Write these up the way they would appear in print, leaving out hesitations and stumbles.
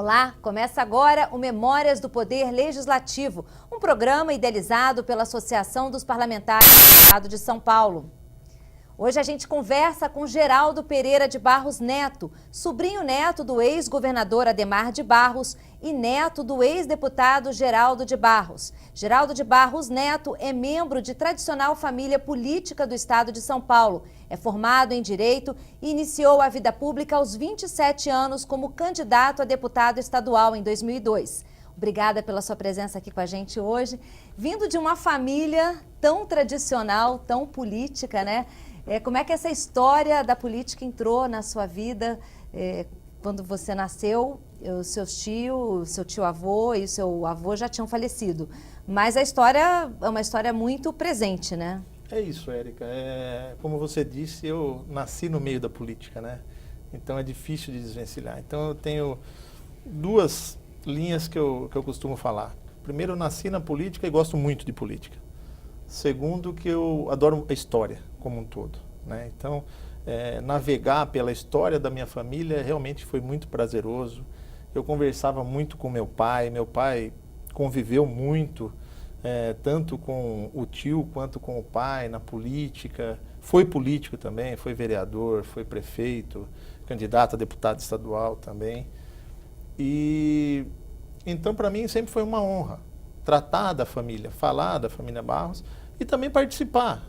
Olá, começa agora o Memórias do Poder Legislativo, um programa idealizado pela Associação dos Parlamentares do Estado de São Paulo. Hoje a gente conversa com Geraldo Pereira de Barros Neto, sobrinho neto do ex-governador Adhemar de Barros e neto do ex-deputado Geraldo de Barros. Geraldo de Barros Neto é membro de tradicional família política do Estado de São Paulo. É formado em Direito e iniciou a vida pública aos 27 anos como candidato a deputado estadual em 2002. Obrigada pela sua presença aqui com a gente hoje. Vindo de uma família tão tradicional, tão política, né? Como é que essa história da política entrou na sua vida quando você nasceu? O seu tio-avô e o seu avô já tinham falecido. Mas a história é uma história muito presente, né? É isso, Érica. Como você disse, eu nasci no meio da política, né? Então é difícil de desvencilhar. Então eu tenho duas linhas que eu costumo falar. Primeiro, eu nasci na política e gosto muito de política. Segundo, que eu adoro a história como um todo, né? Então, navegar pela história da minha família realmente foi muito prazeroso. Eu conversava muito com meu pai conviveu muito, tanto com o tio quanto com o pai na política. Foi político também, foi vereador, foi prefeito, candidato a deputado estadual também. E então, para mim, sempre foi uma honra tratar da família, falar da família Barros e também participar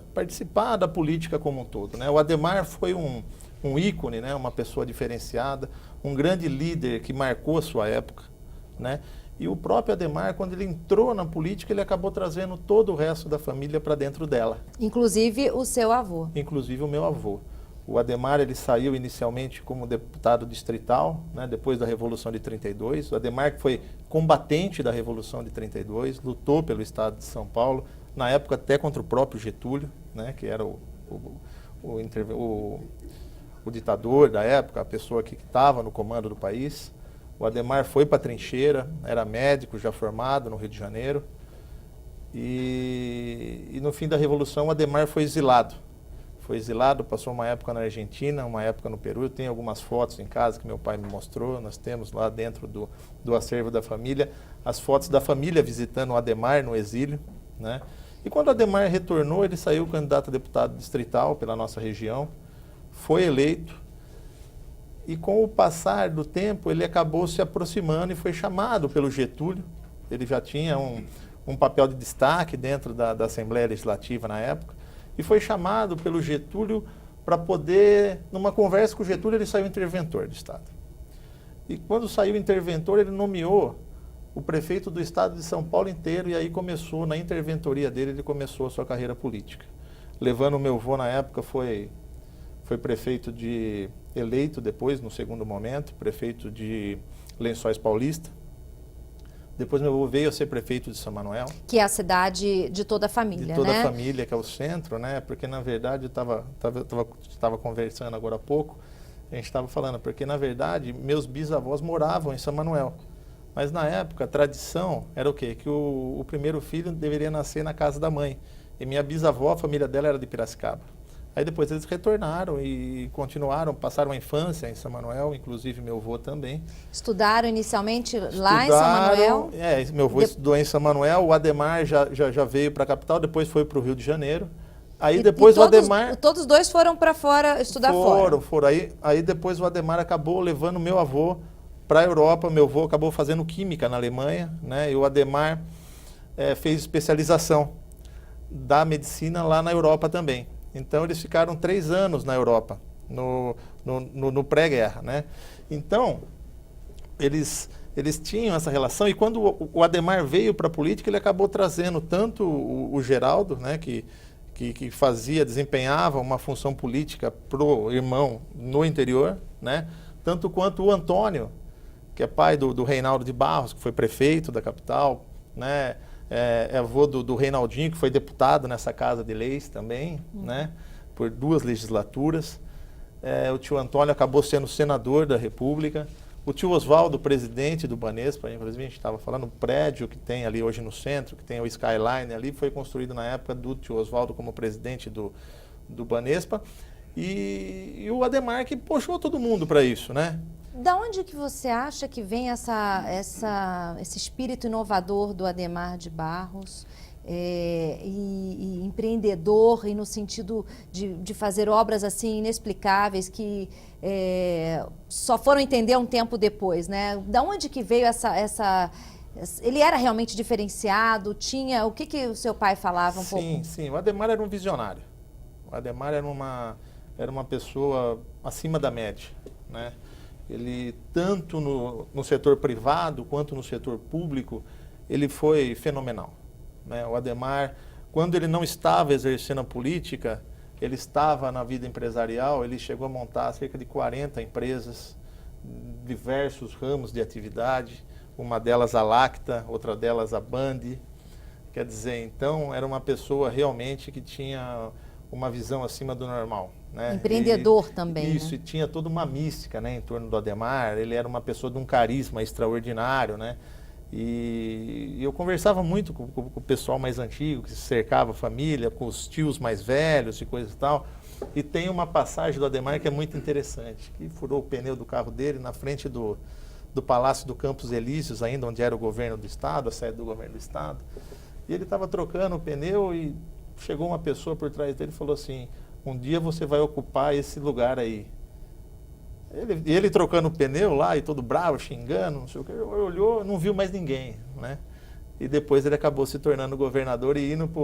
da política como um todo, né? O Adhemar foi um ícone, né? Uma pessoa diferenciada, um grande líder que marcou a sua época, né? E o próprio Adhemar, quando ele entrou na política, ele acabou trazendo todo o resto da família para dentro dela. Inclusive o seu avô. Inclusive o meu avô. O Adhemar, ele saiu inicialmente como deputado distrital, né, depois da Revolução de 32. O Adhemar foi combatente da Revolução de 32, lutou pelo Estado de São Paulo, na época até contra o próprio Getúlio, né, que era o ditador da época, a pessoa que estava no comando do país. O Adhemar foi para a trincheira, era médico, já formado no Rio de Janeiro. E no fim da Revolução, o Adhemar foi exilado. Foi exilado, passou uma época na Argentina, uma época no Peru. Eu tenho algumas fotos em casa que meu pai me mostrou. Nós temos lá dentro do acervo da família as fotos da família visitando o Adhemar no exílio, né? E quando o Adhemar retornou, ele saiu candidato a deputado distrital pela nossa região, foi eleito. E com o passar do tempo, ele acabou se aproximando e foi chamado pelo Getúlio. Ele já tinha um papel de destaque dentro da Assembleia Legislativa na época. E foi chamado pelo Getúlio para poder, numa conversa com o Getúlio, ele saiu interventor do Estado. E quando saiu interventor, ele nomeou o prefeito do Estado de São Paulo inteiro, e aí começou, na interventoria dele, ele começou a sua carreira política. Levando o meu avô, na época, foi prefeito eleito depois, no segundo momento, prefeito de Lençóis Paulista. Depois meu avô veio a ser prefeito de São Manuel. Que é a cidade de toda a família, né? De toda a família, que é o centro, né? Porque, na verdade, eu estava conversando agora há pouco, a gente estava falando, porque, na verdade, meus bisavós moravam em São Manuel. Mas, na época, a tradição era o quê? Que o primeiro filho deveria nascer na casa da mãe. E minha bisavó, a família dela era de Piracicaba. Aí depois eles retornaram e continuaram, passaram a infância em São Manuel, inclusive meu avô também. Estudaram inicialmente lá em São Manuel? Meu avô estudou em São Manuel, o Adhemar já veio para a capital, depois foi para o Rio de Janeiro. Aí depois o Adhemar... Todos dois foram para fora estudar fora? Foram. Aí depois o Adhemar acabou levando meu avô para a Europa. Meu avô acabou fazendo química na Alemanha, né? E o Adhemar fez especialização da medicina lá na Europa também. Então, eles ficaram 3 anos na Europa, no pré-guerra, né? Então, eles tinham essa relação, e quando o Adhemar veio para a política, ele acabou trazendo tanto o Geraldo, né, que desempenhava uma função política pro irmão no interior, né? Tanto quanto o Antônio, que é pai do Reinaldo de Barros, que foi prefeito da capital, né? É avô do Reinaldinho, que foi deputado nessa Casa de Leis também, né? Por 2 legislaturas. O tio Antônio acabou sendo senador da República. O tio Oswaldo, presidente do Banespa, inclusive a gente estava falando, o prédio que tem ali hoje no centro, que tem o Skyline ali, foi construído na época do tio Oswaldo como presidente do Banespa. E o Adhemar que puxou todo mundo para isso, né? Da onde que você acha que vem esse espírito inovador do Adhemar de Barros? E empreendedor, e no sentido de fazer obras assim inexplicáveis que só foram entender um tempo depois, né? Da onde que veio ele era realmente diferenciado? Tinha o que o seu pai falava um pouco? Sim. O Adhemar era um visionário. O Adhemar era uma pessoa acima da média, né? Ele, tanto no setor privado quanto no setor público, ele foi fenomenal, né? O Adhemar, quando ele não estava exercendo a política, ele estava na vida empresarial, ele chegou a montar cerca de 40 empresas, diversos ramos de atividade, uma delas a Lacta, outra delas a Band. Quer dizer, então, era uma pessoa realmente que tinha uma visão acima do normal, né? Empreendedor também, isso, né? E tinha toda uma mística, né, em torno do Adhemar. Ele era uma pessoa de um carisma extraordinário, né? E eu conversava muito com o pessoal mais antigo, que cercava a família, com os tios mais velhos e coisa e tal. E tem uma passagem do Adhemar que é muito interessante, que furou o pneu do carro dele na frente do Palácio do Campos Elíseos, ainda onde era o governo do estado, a sede do governo do estado. E ele estava trocando o pneu e chegou uma pessoa por trás dele e falou assim: um dia você vai ocupar esse lugar aí. Ele trocando o pneu lá e todo bravo, xingando, não sei o que, olhou, não viu mais ninguém, né? E depois ele acabou se tornando governador e indo para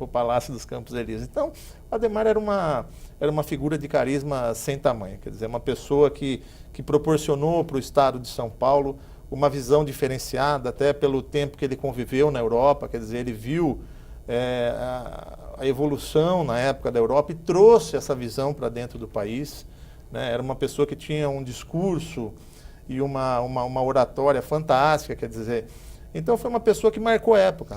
o Palácio dos Campos Elíseos. Então, o Adhemar era uma figura de carisma sem tamanho, quer dizer, uma pessoa que proporcionou para o estado de São Paulo uma visão diferenciada, até pelo tempo que ele conviveu na Europa, quer dizer, ele viu a evolução na época da Europa e trouxe essa visão para dentro do país, né? Era uma pessoa que tinha um discurso e uma oratória fantástica, quer dizer. Então foi uma pessoa que marcou época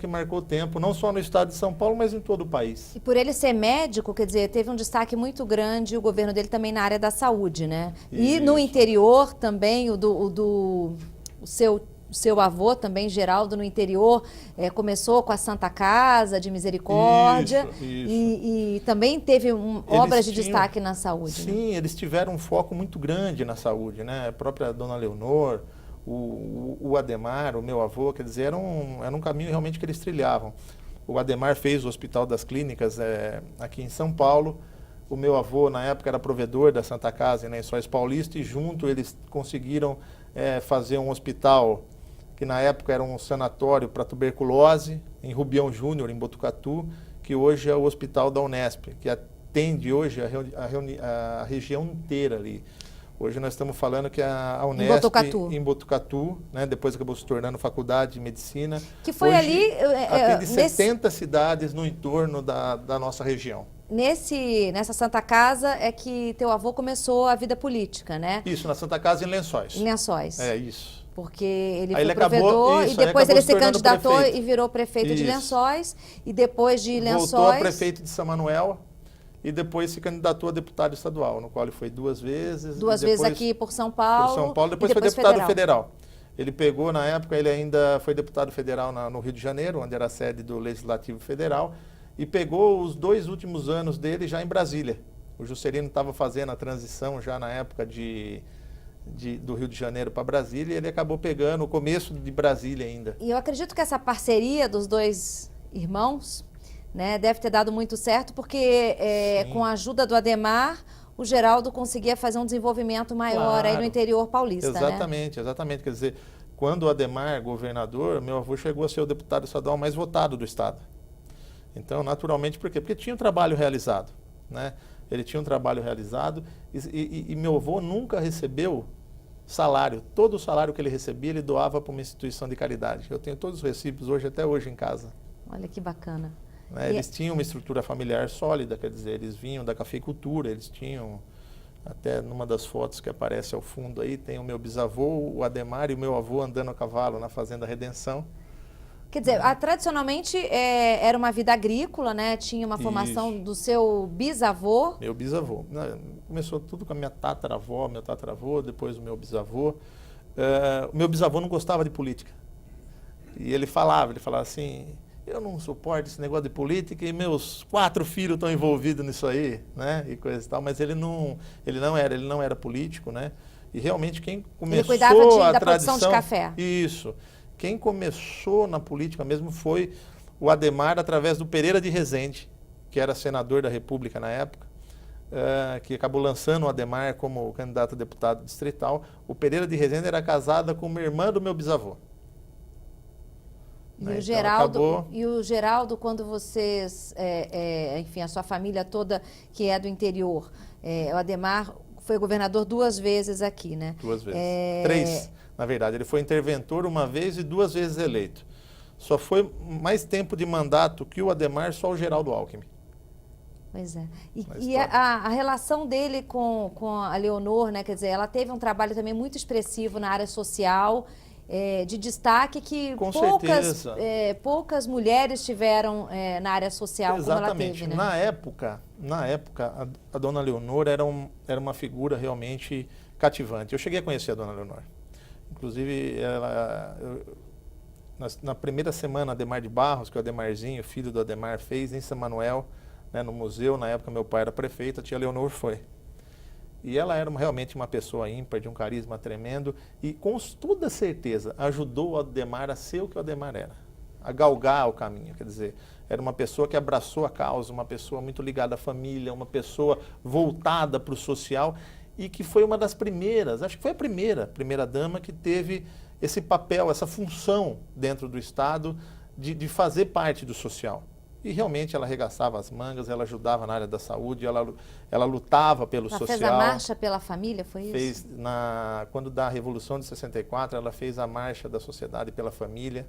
e marcou tempo, não só no estado de São Paulo, mas em todo o país. E por ele ser médico, quer dizer, teve um destaque muito grande o governo dele também na área da saúde, né? Isso. E no interior também, o seu avô também, Geraldo, no interior, começou com a Santa Casa de Misericórdia. Isso. E também teve obras de destaque na saúde. Sim, né? Eles tiveram um foco muito grande na saúde, né? A própria Dona Leonor, o Adhemar, o meu avô, quer dizer, era um caminho realmente que eles trilhavam. O Adhemar fez o Hospital das Clínicas aqui em São Paulo. O meu avô, na época, era provedor da Santa Casa em Lençóis Paulista e junto eles conseguiram fazer um hospital que na época era um sanatório para tuberculose, em Rubião Júnior, em Botucatu, que hoje é o Hospital da Unesp, que atende hoje a região inteira ali. Hoje nós estamos falando que a Unesp, em Botucatu, né, depois acabou se tornando faculdade de medicina, que foi ali atende 70 cidades no entorno da nossa região. Nessa Santa Casa é que teu avô começou a vida política, né? Isso, na Santa Casa em Lençóis. Em Lençóis. É isso. Porque ele aí foi provedor e depois ele se candidatou prefeito. E virou prefeito de Lençóis. E depois de Lençóis... Voltou a prefeito de São Manuel e depois se candidatou a deputado estadual, no qual ele foi 2 vezes. Duas vezes aqui por São Paulo. Por São Paulo, depois foi deputado federal. Ele pegou, na época, ele ainda foi deputado federal no Rio de Janeiro, onde era a sede do Legislativo Federal, e pegou os 2 últimos anos dele já em Brasília. O Juscelino estava fazendo a transição já na época do Rio de Janeiro para Brasília, e ele acabou pegando o começo de Brasília ainda. E eu acredito que essa parceria dos 2 irmãos, né, deve ter dado muito certo, porque com a ajuda do Adhemar, o Geraldo conseguia fazer um desenvolvimento maior aí no interior paulista. Exatamente, exatamente. Quer dizer, quando o Adhemar, governador, meu avô chegou a ser o deputado estadual mais votado do estado. Então, naturalmente, por quê? Porque tinha um trabalho realizado, né? Ele tinha um trabalho realizado e meu avô nunca recebeu salário. Todo o salário que ele recebia, ele doava para uma instituição de caridade. Eu tenho todos os recibos até hoje em casa. Olha que bacana. Né? Eles tinham uma estrutura familiar sólida, quer dizer, eles vinham da cafeicultura, eles tinham, até numa das fotos que aparece ao fundo aí, tem o meu bisavô, o Adhemar, e o meu avô andando a cavalo na Fazenda Redenção. Quer dizer, tradicionalmente era uma vida agrícola, né? Tinha uma formação do seu bisavô. Meu bisavô. Começou tudo com a minha tataravó, meu tataravô, depois o meu bisavô. O meu bisavô não gostava de política. E ele falava assim... eu não suporto esse negócio de política e meus 4 filhos estão envolvidos nisso aí, né? E coisa e tal, mas ele não era político, né? E realmente quem começou ele cuidava da produção de café. Isso. Quem começou na política mesmo foi o Adhemar através do Pereira de Rezende, que era senador da República na época, que acabou lançando o Adhemar como candidato a deputado distrital. O Pereira de Rezende era casada com uma irmã do meu bisavô. E, né? o Geraldo, quando vocês, enfim, a sua família toda que é do interior, o Adhemar foi governador 2 vezes aqui, né? 2 vezes. 3, na verdade. Ele foi interventor 1 vez e 2 vezes eleito. Só foi mais tempo de mandato que o Adhemar, só o Geraldo Alckmin. Pois é. E a relação dele com a Leonor, né? Quer dizer, ela teve um trabalho também muito expressivo na área social, de destaque que poucas mulheres tiveram na área social. Exatamente. Como ela teve, né? Na época, a dona Leonor era uma figura realmente cativante. Eu cheguei a conhecer a dona Leonor. Inclusive, na primeira semana, Adhemar de Barros, que o Adhemarzinho, filho do Adhemar, fez em São Manuel, né, no museu. Na época, meu pai era prefeito, a tia Leonor foi. E ela era realmente uma pessoa ímpar, de um carisma tremendo, e com toda certeza ajudou o Adhemar a ser o que o Adhemar era, a galgar o caminho. Quer dizer, era uma pessoa que abraçou a causa, uma pessoa muito ligada à família, uma pessoa voltada para o social, e que foi uma das primeiras, acho que foi a primeira dama que teve esse papel, essa função dentro do Estado de fazer parte do social. E realmente ela arregaçava as mangas, ela ajudava na área da saúde, ela lutava pelo social. Ela fez a marcha pela família, foi isso? Fez, quando da Revolução de 64, ela fez a marcha da sociedade pela família,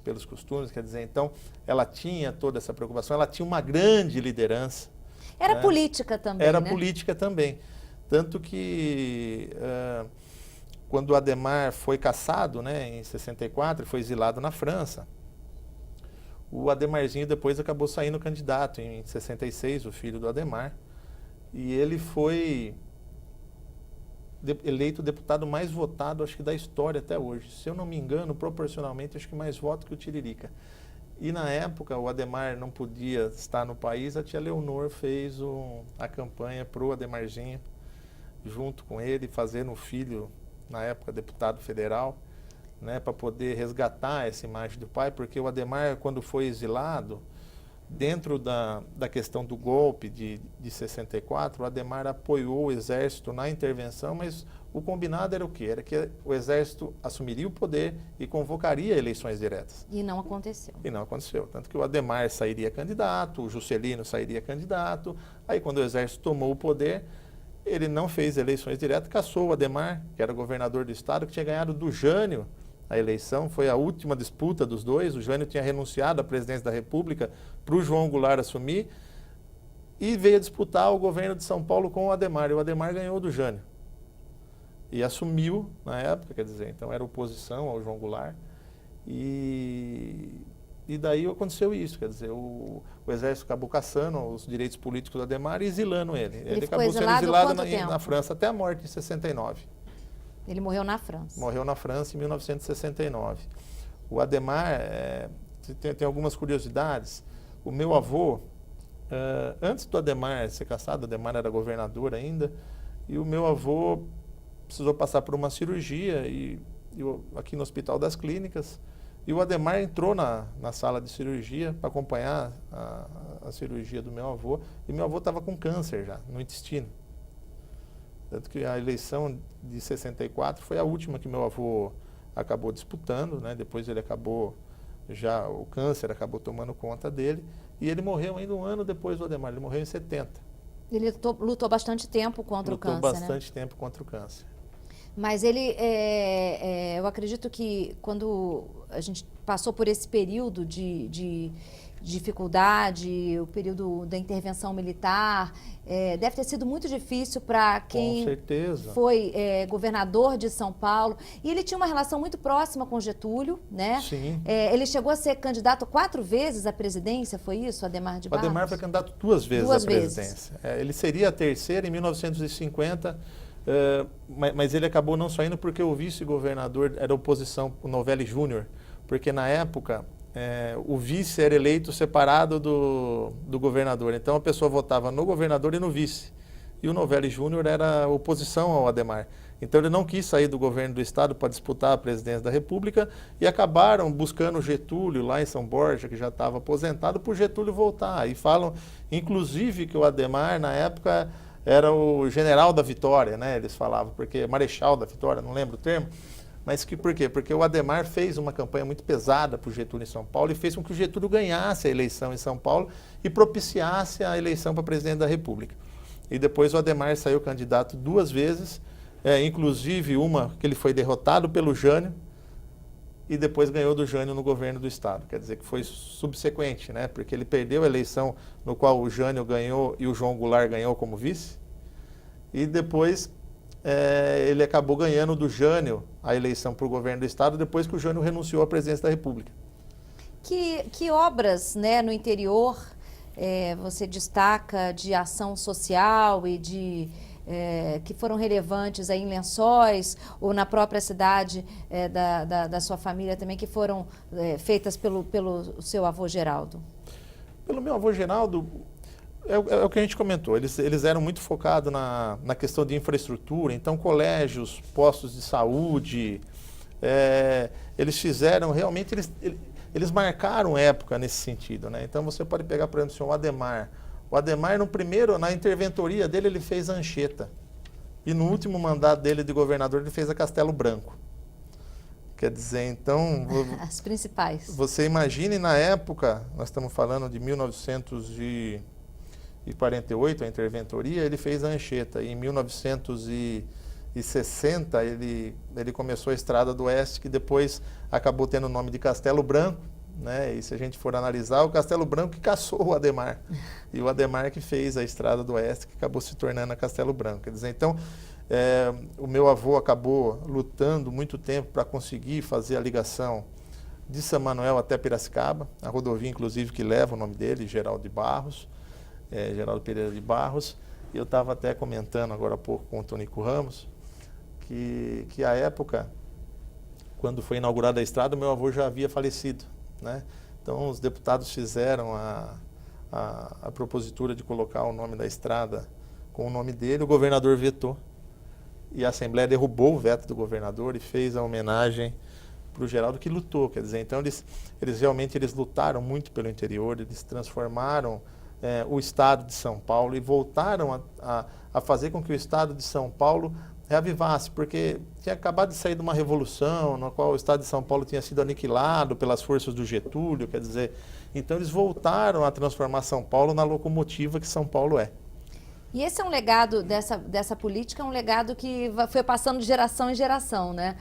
pelos costumes, quer dizer, então ela tinha toda essa preocupação, ela tinha uma grande liderança. Era política também, Era né? política também. Tanto que quando o Adhemar foi cassado, né, em 64, foi exilado na França, o Adhemarzinho depois acabou saindo candidato em 66, o filho do Adhemar, e ele foi eleito o deputado mais votado, acho que da história até hoje. Se eu não me engano, proporcionalmente, acho que mais voto que o Tiririca. E na época, o Adhemar não podia estar no país, a tia Leonor fez a campanha para o Adhemarzinho, junto com ele, fazendo o filho, na época, deputado federal, né, para poder resgatar essa imagem do pai, porque o Adhemar, quando foi exilado, dentro da questão do golpe de 64, o Adhemar apoiou o Exército na intervenção, mas o combinado era o quê? Era que o Exército assumiria o poder e convocaria eleições diretas. E não aconteceu. E não aconteceu. Tanto que o Adhemar sairia candidato, o Juscelino sairia candidato, aí quando o Exército tomou o poder, ele não fez eleições diretas, cassou o Adhemar, que era governador do estado, que tinha ganhado do Jânio a eleição, foi a última disputa dos dois. O Jânio tinha renunciado à presidência da República para o João Goulart assumir e veio disputar o governo de São Paulo com o Adhemar, e o Adhemar ganhou do Jânio. E assumiu na época, quer dizer, então era oposição ao João Goulart. E daí aconteceu isso, quer dizer, o Exército acabou caçando os direitos políticos do Adhemar e exilando ele. Ele acabou sendo exilado na França até a morte em 69. Ele morreu na França. Morreu na França em 1969. O Adhemar, tem algumas curiosidades. O meu avô, antes do Adhemar ser cassado, o Adhemar era governador ainda, e o meu avô precisou passar por uma cirurgia aqui no Hospital das Clínicas, e o Adhemar entrou na sala de cirurgia para acompanhar a cirurgia do meu avô, e meu avô estava com câncer já no intestino. Tanto que a eleição de 64 foi a última que meu avô acabou disputando, né? Depois ele acabou, o câncer acabou tomando conta dele, e ele morreu ainda 1 ano depois do Adhemar, ele morreu em 70. Ele lutou bastante tempo contra o câncer, né? Lutou bastante tempo contra o câncer. Mas ele, eu acredito que quando a gente passou por esse período de dificuldade, o período da intervenção militar, deve ter sido muito difícil para quem foi governador de São Paulo. E ele tinha uma relação muito próxima com Getúlio, né? Sim. Ele chegou a ser candidato 4 vezes à presidência, foi isso, Adhemar de Barros? O Adhemar foi candidato 2 vezes à presidência. Ele seria a terceira em 1950, mas ele acabou não saindo porque o vice-governador era oposição, o Novelli Júnior, porque na época o vice era eleito separado do governador. Então a pessoa votava no governador e no vice. E o Novelli Júnior era oposição ao Adhemar. Então ele não quis sair do governo do estado para disputar a presidência da República e acabaram buscando Getúlio lá em São Borja, que já estava aposentado, por Getúlio voltar. E falam, inclusive, que o Adhemar, na época, era o general da vitória, né? Eles falavam, porque marechal da vitória, não lembro o termo. Mas por quê? Porque o Adhemar fez uma campanha muito pesada para o Getúlio em São Paulo e fez com que o Getúlio ganhasse a eleição em São Paulo e propiciasse a eleição para presidente da República. E depois o Adhemar saiu candidato 2 vezes, inclusive uma que ele foi derrotado pelo Jânio e depois ganhou do Jânio no governo do estado. Quer dizer que foi subsequente, né? Porque ele perdeu a eleição no qual o Jânio ganhou e o João Goulart ganhou como vice. E depois ele acabou ganhando do Jânio a eleição para o governo do estado depois que o Jânio renunciou à presidência da República. Que obras, né, no interior você destaca de ação social e que foram relevantes aí em Lençóis ou na própria cidade da sua família também, que foram feitas pelo seu avô Geraldo? Pelo meu avô Geraldo, é o que a gente comentou, eles eram muito focados na questão de infraestrutura, então colégios, postos de saúde, eles fizeram realmente, eles marcaram época nesse sentido, né? Então você pode pegar, por exemplo, o Adhemar. O Adhemar, na interventoria dele, ele fez a Anchieta. E no último mandato dele de governador, ele fez a Castelo Branco. Quer dizer, então... As principais. Você imagine na época, nós estamos falando de 1948, a interventoria, ele fez a Anchieta. E em 1960, ele começou a Estrada do Oeste, que depois acabou tendo o nome de Castelo Branco, né? E se a gente for analisar, o Castelo Branco que caçou o Adhemar. E o Adhemar que fez a Estrada do Oeste, que acabou se tornando a Castelo Branco. Quer dizer, então, o meu avô acabou lutando muito tempo para conseguir fazer a ligação de São Manuel até Piracicaba, a rodovia, inclusive, que leva o nome dele, Geraldo de Barros, Geraldo Pereira de Barros. E eu estava até comentando agora há pouco com o Tonico Ramos, que a época, quando foi inaugurada a estrada, o meu avô já havia falecido, né? Então os deputados fizeram a propositura de colocar o nome da estrada com o nome dele, o governador vetou. E a Assembleia derrubou o veto do governador e fez a homenagem para o Geraldo, que lutou. Quer dizer, então eles realmente lutaram muito pelo interior, eles transformaram o estado de São Paulo e voltaram a fazer com que o estado de São Paulo reavivasse, porque tinha acabado de sair de uma revolução na qual o estado de São Paulo tinha sido aniquilado pelas forças do Getúlio, quer dizer, então eles voltaram a transformar São Paulo na locomotiva que São Paulo é. E esse é um legado dessa política, é um legado que foi passando de geração em geração, né?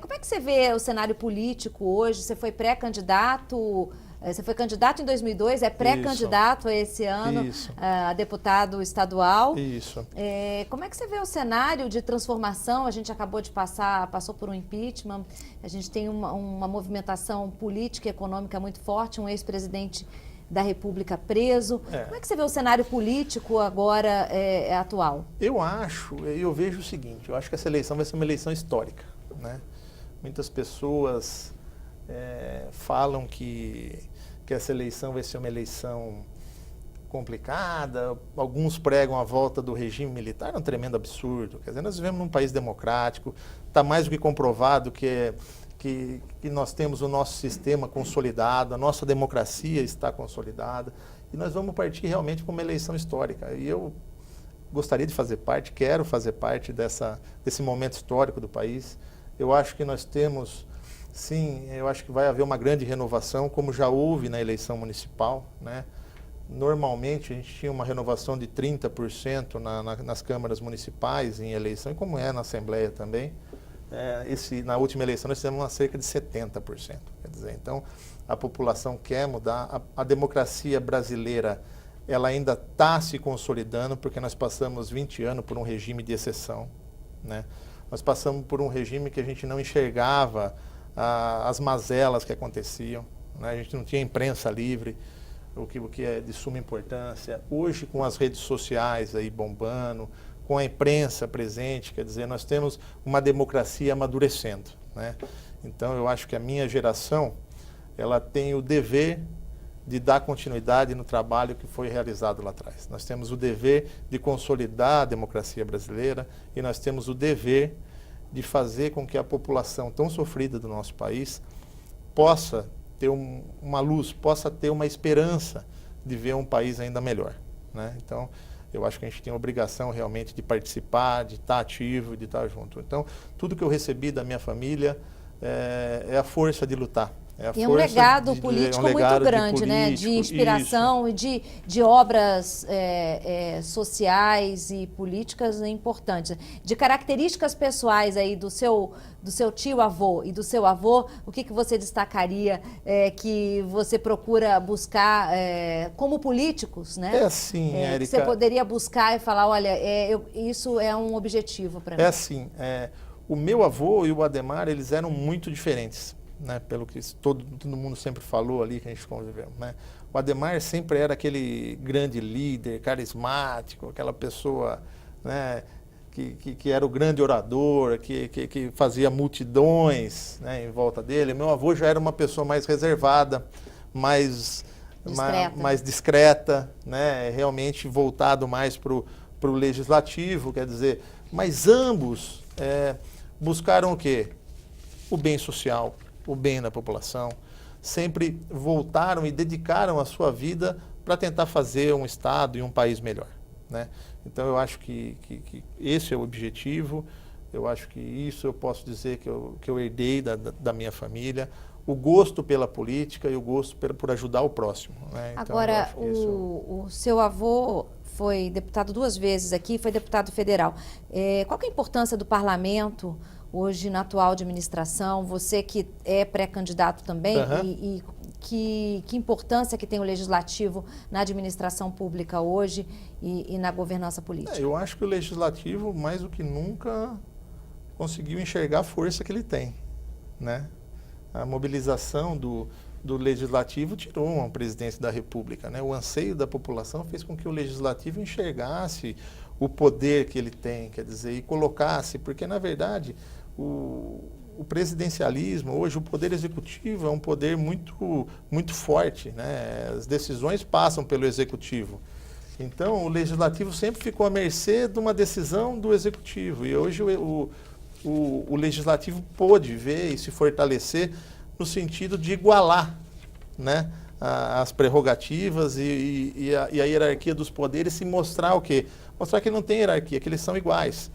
Como é que você vê o cenário político hoje? Você foi pré-candidato, você foi candidato em 2002, é pré-candidato esse ano a deputado estadual. Isso. Como é que você vê o cenário de transformação? A gente acabou de passou por um impeachment, a gente tem uma movimentação política e econômica muito forte, um ex-presidente da República preso. Como é que você vê o cenário político agora atual? Eu vejo o seguinte, eu acho que essa eleição vai ser uma eleição histórica, né? Muitas pessoas falam que essa eleição vai ser uma eleição complicada, alguns pregam a volta do regime militar, é um tremendo absurdo. Quer dizer, nós vivemos num país democrático, está mais do que comprovado que nós temos o nosso sistema consolidado, a nossa democracia está consolidada, e nós vamos partir realmente para uma eleição histórica. E eu gostaria de fazer parte, quero fazer parte desse momento histórico do país. Eu acho que nós temos, sim, eu acho que vai haver uma grande renovação, como já houve na eleição municipal, né? Normalmente a gente tinha uma renovação de 30% nas câmaras municipais em eleição, e como é na Assembleia também. Na última eleição nós tivemos uma cerca de 70%. Quer dizer, então a população quer mudar, a democracia brasileira ela ainda está se consolidando, porque nós passamos 20 anos por um regime de exceção, né? Nós passamos por um regime que a gente não enxergava as mazelas que aconteciam, né? A gente não tinha imprensa livre, o que é de suma importância. Hoje, com as redes sociais aí bombando, com a imprensa presente, quer dizer, nós temos uma democracia amadurecendo, né? Então, eu acho que a minha geração, ela tem o dever de dar continuidade no trabalho que foi realizado lá atrás. Nós temos o dever de consolidar a democracia brasileira e nós temos o dever de fazer com que a população tão sofrida do nosso país possa ter uma luz, possa ter uma esperança de ver um país ainda melhor, né? Então, eu acho que a gente tem a obrigação realmente de participar, de estar ativo, de estar junto. Então, tudo que eu recebi da minha família é a força de lutar. E é um legado político muito grande, né? De inspiração isso. E de obras sociais e políticas importantes. De características pessoais aí do seu tio-avô e do seu avô, o que você destacaria que você procura buscar como políticos, né? É assim, Érica. Que você poderia buscar e falar, olha, isso é um objetivo para mim. É assim, o meu avô e o Adhemar, eles eram muito diferentes. Né, pelo que todo mundo sempre falou ali que a gente conviveu, né? O Adhemar sempre era aquele grande líder, carismático, aquela pessoa, né, que era o grande orador, que fazia multidões, né, em volta dele. Meu avô já era uma pessoa mais reservada, mais discreta, né, realmente voltado mais para o legislativo, quer dizer, mas ambos buscaram o quê? O bem social, o bem da população, sempre voltaram e dedicaram a sua vida para tentar fazer um Estado e um país melhor, né? Então eu acho que esse é o objetivo, eu acho que isso eu posso dizer que eu herdei da minha família, o gosto pela política e o gosto por ajudar o próximo, né? Então, agora, o seu avô foi deputado 2 vezes aqui, foi deputado federal. Qual que é a importância do parlamento hoje na atual administração, você que é pré-candidato também, e que importância que tem o legislativo na administração pública hoje e na governança política? Eu acho que o legislativo, mais do que nunca, conseguiu enxergar a força que ele tem, né? A mobilização do legislativo tirou uma presidência da República, né? O anseio da população fez com que o legislativo enxergasse o poder que ele tem, quer dizer, e colocasse, porque na verdade o presidencialismo, hoje o poder executivo é um poder muito forte, né? As decisões passam pelo executivo. Então o legislativo sempre ficou à mercê de uma decisão do executivo e hoje o legislativo pôde ver e se fortalecer no sentido de igualar, né, as prerrogativas e a hierarquia dos poderes, se mostrar o quê? Mostrar que não tem hierarquia, que eles são iguais.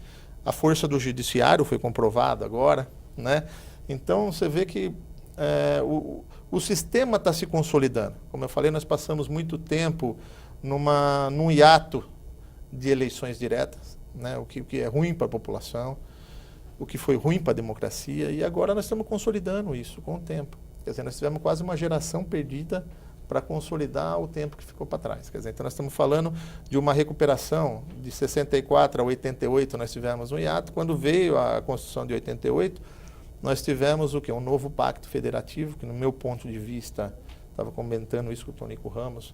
A força do judiciário foi comprovada agora, né? Então você vê que o sistema está se consolidando. Como eu falei, nós passamos muito tempo num hiato de eleições diretas, né? O que é ruim para a população, o que foi ruim para a democracia, e agora nós estamos consolidando isso com o tempo. Quer dizer, nós tivemos quase uma geração perdida para consolidar o tempo que ficou para trás. Quer dizer, então nós estamos falando de uma recuperação de 64 a 88, nós tivemos um hiato. Quando veio a Constituição de 88, nós tivemos o quê? Um novo pacto federativo, que no meu ponto de vista, estava comentando isso com o Tonico Ramos,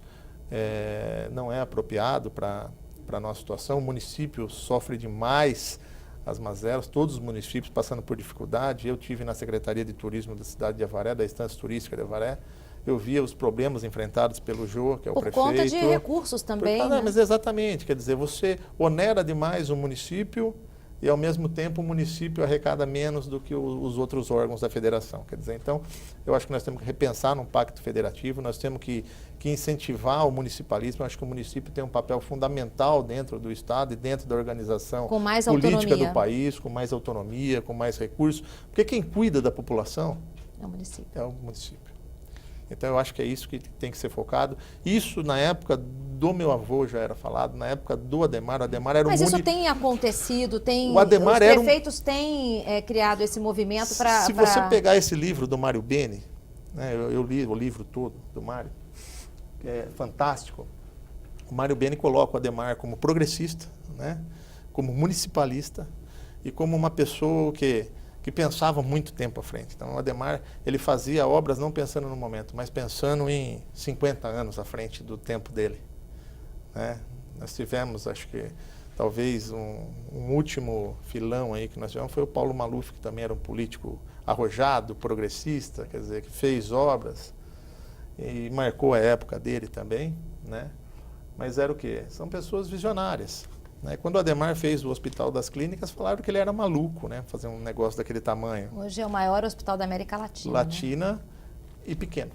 não é apropriado para a nossa situação. O município sofre demais as mazelas, todos os municípios passando por dificuldade. Eu tive na Secretaria de Turismo da cidade de Avaré, da Estância Turística de Avaré, eu via os problemas enfrentados pelo Jô, que é o prefeito. Por conta de recursos também, né? Mas exatamente, quer dizer, você onera demais o município e, ao mesmo tempo, o município arrecada menos do que os outros órgãos da federação. Quer dizer, então, eu acho que nós temos que repensar num pacto federativo, nós temos que incentivar o municipalismo. Eu acho que o município tem um papel fundamental dentro do Estado e dentro da organização política do país, com mais autonomia, com mais recursos, porque quem cuida da população é o município. É o município. Então, eu acho que é isso que tem que ser focado. Isso, na época do meu avô, já era falado, na época do Adhemar. O Adhemar era Mas isso tem acontecido, o Adhemar os prefeitos têm criado esse movimento para... Se você pegar esse livro do Mário Beni, né, eu li o livro todo do Mário, que é fantástico. O Mário Beni coloca o Adhemar como progressista, né, como municipalista e como uma pessoa que pensava muito tempo à frente. Então, o Adhemar, ele fazia obras não pensando no momento, mas pensando em 50 anos à frente do tempo dele, né? Nós tivemos, acho que, talvez um último filão aí que nós tivemos foi o Paulo Maluf, que também era um político arrojado, progressista, quer dizer, que fez obras, e marcou a época dele também, né? Mas era o quê? São pessoas visionárias, né? Quando o Adhemar fez o Hospital das Clínicas, falaram que ele era maluco, né? Fazer um negócio daquele tamanho. Hoje é o maior hospital da América Latina. Latina, né? E pequeno.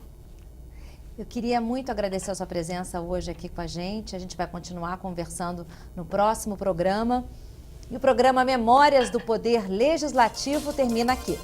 Eu queria muito agradecer a sua presença hoje aqui com a gente. A gente vai continuar conversando no próximo programa. E o programa Memórias do Poder Legislativo termina aqui.